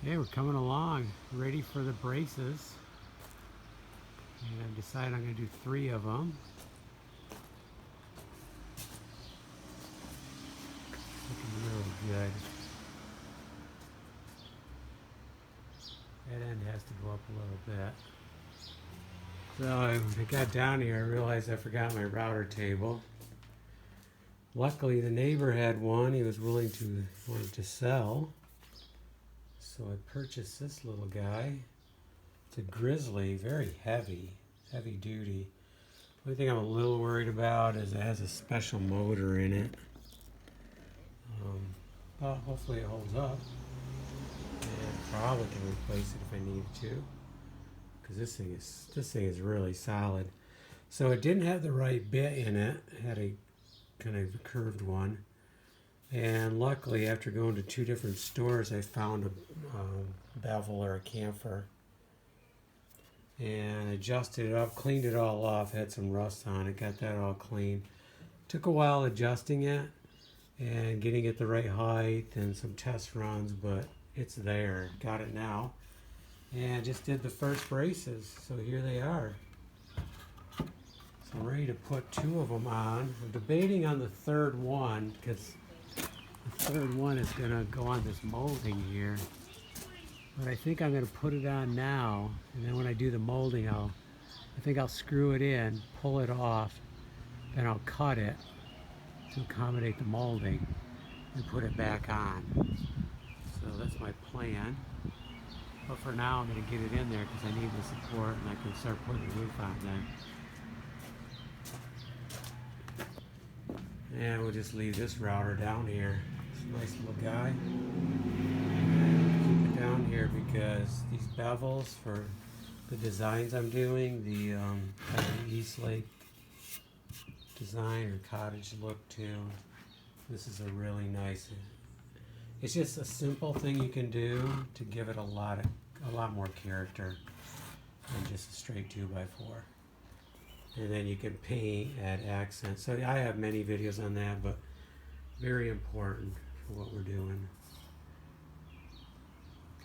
Okay, we're coming along, ready for the braces. And I've decided I'm going to do 3 of them. Looking real good. That end has to go up a little bit. So when I got down here, I realized I forgot my router table. Luckily, the neighbor had one. He was willing to wanted to sell. So I purchased this little guy. It's a Grizzly, very heavy duty. The only thing I'm a little worried about is it has a special motor in it. But hopefully it holds up. And probably can replace it if I need to, because this thing is really solid. So it didn't have the right bit in it. It had a kind of curved one. And luckily, after going to 2 different stores, I found a bevel or a chamfer. And adjusted it up, cleaned it all off, had some rust on it, got that all clean. Took a while adjusting it and getting it the right height and some test runs, but it's there. Got it now. And just did the first braces, so here they are. So I'm ready to put 2 of them on. I'm debating on the 3rd one, because the 3rd one is going to go on this molding here. But I think I'm going to put it on now, and then when I do the molding, I think I'll screw it in, pull it off, then I'll cut it to accommodate the molding and put it back on. So that's my plan. But for now, I'm going to get it in there because I need the support, and I can start putting the roof on then. And we'll just leave this router down here. It's a nice little guy. Keep it down here because these bevels for the designs I'm doing, the kind of East Lake design or cottage look too. This is a really nice. It's just a simple thing you can do to give it a lot more character than just a straight 2x4. And then you can paint, add accents. So I have many videos on that, but very important for what we're doing.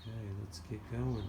Okay, let's get going.